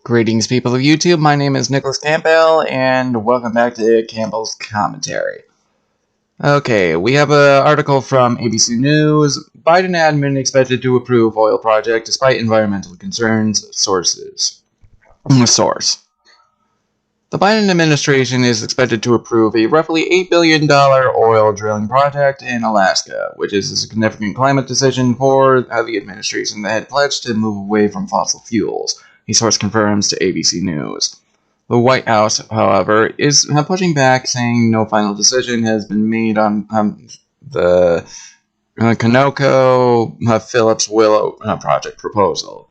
Greetings, people of YouTube. My name is Nicholas Campbell, and welcome back to Campbell's Commentary. Okay, we have an article from ABC News. Biden admin expected to approve oil project despite environmental concerns. Source. The Biden administration is expected to approve a roughly $8 billion oil drilling project in Alaska, which is a significant climate decision for the administration that had pledged to move away from fossil fuels, a source confirms to ABC News. The White House, however, is pushing back, saying no final decision has been made on the Conoco-Phillips-Willow project proposal.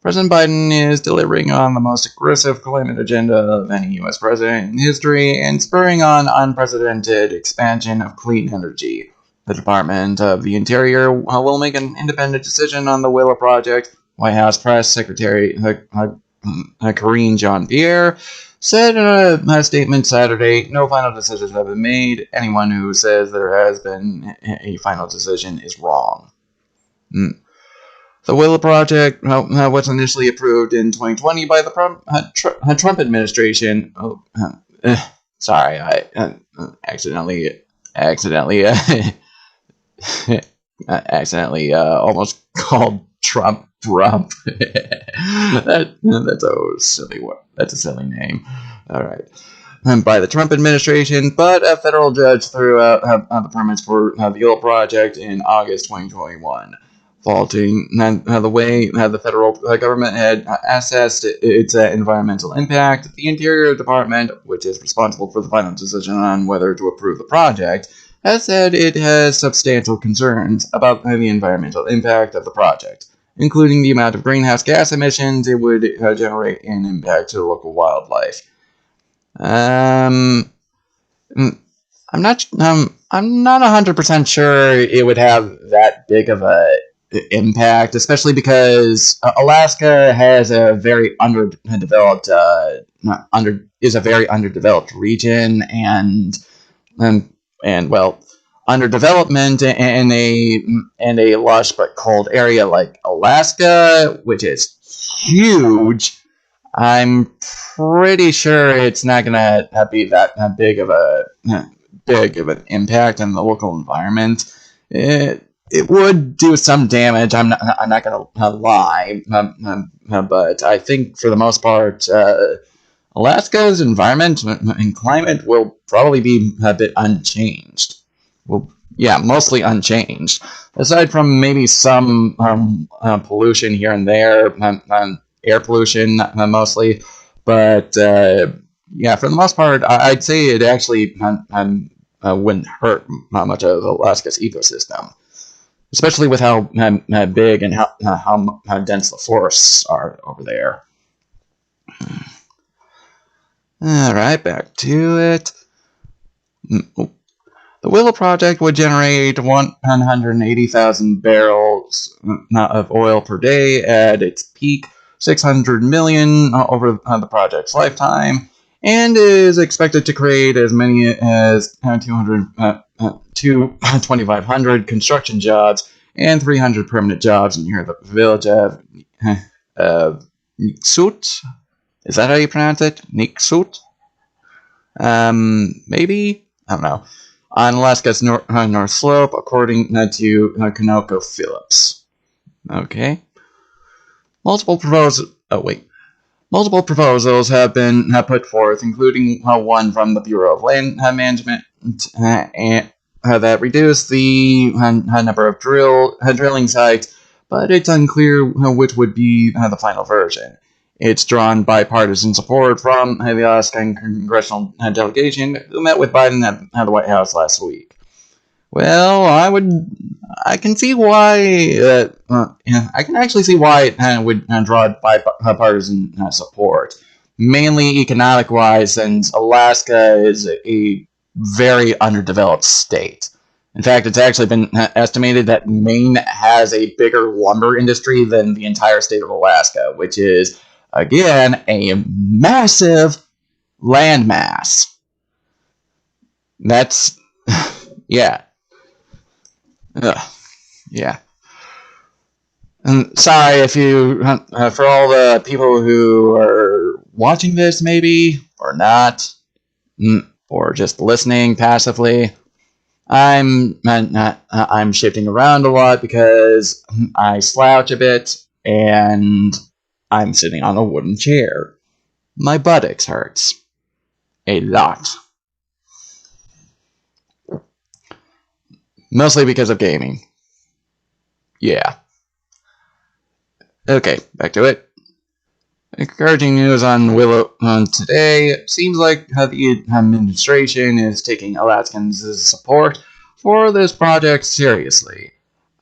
President Biden is delivering on the most aggressive climate agenda of any U.S. president in history and spurring on unprecedented expansion of clean energy. The Department of the Interior will make an independent decision on the Willow project. White House Press Secretary Karine Jean-Pierre said in a statement Saturday, no final decisions have been made. Anyone who says there has been a final decision is wrong. The Willow project was initially approved in 2020 by the Trump administration. Sorry, I accidentally almost called Trump. That's a silly word. That's a silly name. All right. By the Trump administration, but a federal judge threw out the permits for the oil project in August 2021, faulting the way the federal government had assessed its environmental impact. The Interior Department, which is responsible for the final decision on whether to approve the project, has said it has substantial concerns about the environmental impact of the project, including the amount of greenhouse gas emissions it would generate and impact to local wildlife. I'm not 100% sure it would have that big of a impact, especially because Alaska has a very underdeveloped region, and underdevelopment in a lush but cold area like Alaska, which is huge. I'm pretty sure it's not gonna be that big of an impact on the local environment. It would do some damage. I'm not gonna lie, but I think for the most part, Alaska's environment and climate will probably be a bit unchanged. Well, yeah, mostly unchanged, aside from maybe some pollution here and there, air pollution mostly. But yeah, for the most part, I'd say it actually wouldn't hurt much of Alaska's ecosystem, especially with how big and how dense the forests are over there. All right, back to it. The Willow project would generate 180,000 barrels of oil per day at its peak, 600 million over the project's lifetime, and is expected to create as many as 2,500 construction jobs and 300 permanent jobs near the village of Niksut. Is that how you pronounce it? Niksut? Maybe? I don't know. On Alaska's north slope, according to ConocoPhillips. Okay. Multiple proposals have been put forth, including one from the Bureau of Land Management, that reduced the number of drilling sites, but it's unclear which would be the final version. It's drawn bipartisan support from the Alaskan congressional delegation who met with Biden at the White House last week. Well, I can see why. I can actually see why it would draw bipartisan support, mainly economic-wise, since Alaska is a very underdeveloped state. In fact, it's actually been estimated that Maine has a bigger lumber industry than the entire state of Alaska, which is, again, a massive landmass. That's, yeah. Yeah. Sorry if you, for all the people who are watching this, maybe, or not, or just listening passively. I'm shifting around a lot because I slouch a bit and I'm sitting on a wooden chair. My buttocks hurts a lot, mostly because of gaming. Yeah. Okay, back to it. Encouraging news on Willow today. Seems like the administration is taking Alaskans' support for this project seriously.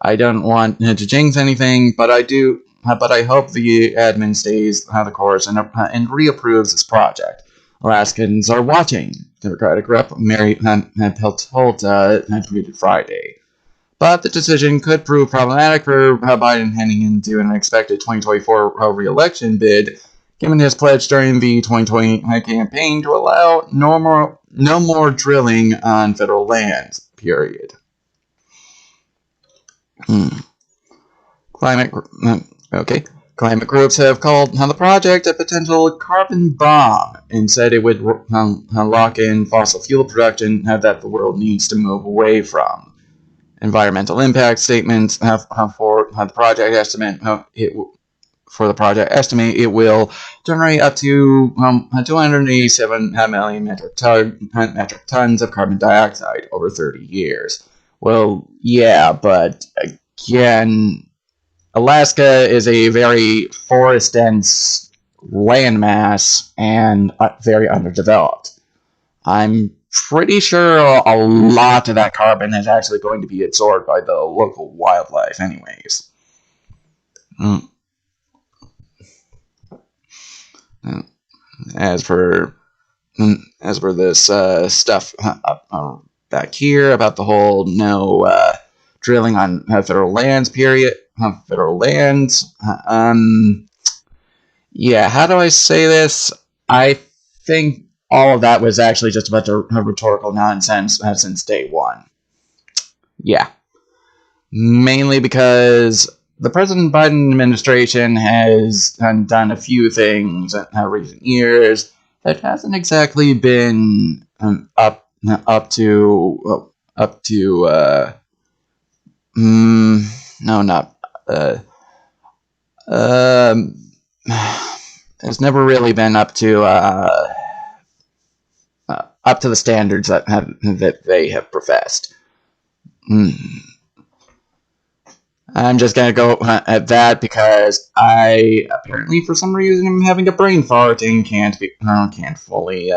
I don't want to jinx anything, but I do. But I hope the admin stays the course and reapproves this project. Alaskans are watching. Democratic Rep. Mary Peltold tweeted Friday. But the decision could prove problematic for Biden heading into an expected 2024 re-election bid, given his pledge during the 2020 campaign to allow no more drilling on federal lands. Period. Climate. Okay. Climate groups have called the project a potential carbon bomb and said it would lock in fossil fuel production that the world needs to move away from. Environmental impact statements for the project estimate. It will generate up to 287 million metric tons of carbon dioxide over 30 years. Well, yeah, but again, Alaska is a very forest dense landmass and very underdeveloped. I'm pretty sure a lot of that carbon is actually going to be absorbed by the local wildlife, anyways. Mm. As for this stuff back here about the whole no drilling on federal lands, period, federal lands. Yeah, how do I say this? I think all of that was actually just a bunch of rhetorical nonsense since day one. Yeah. Mainly because the President Biden administration has done a few things in recent years that hasn't exactly been up to no, not um it's never really been up to the standards that they have professed. I'm just gonna go at that because I apparently, for some reason, am having a brain fart and can't fully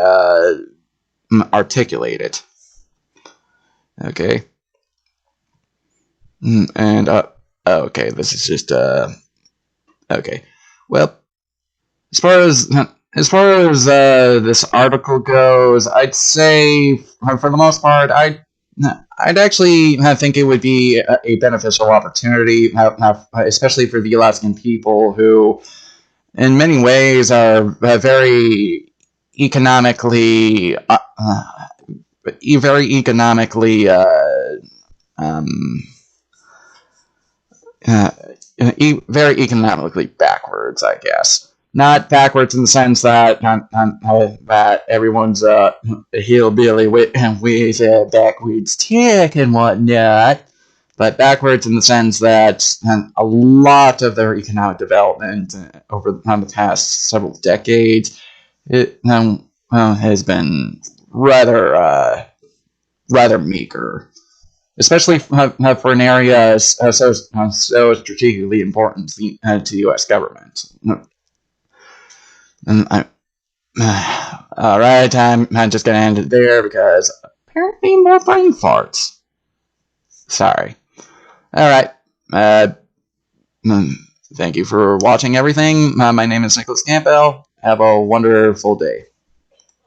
articulate it. Okay, and okay, this is just okay. Well, as far as this article goes, I'd say for the most part, I'd actually think it would be a beneficial opportunity, especially for the Alaskan people who, in many ways, are very economically, very economically, um, uh, very economically backwards, I guess. Not backwards in the sense that that everyone's a hillbilly with backwards tech and whatnot, but backwards in the sense that a lot of their economic development over the past several decades has been rather meager, especially for an area so strategically important to the U.S. government. And all right, I'm just gonna end it there because apparently more brain farts. Sorry. All right. Thank you for watching everything. My name is Nicholas Campbell. Have a wonderful day.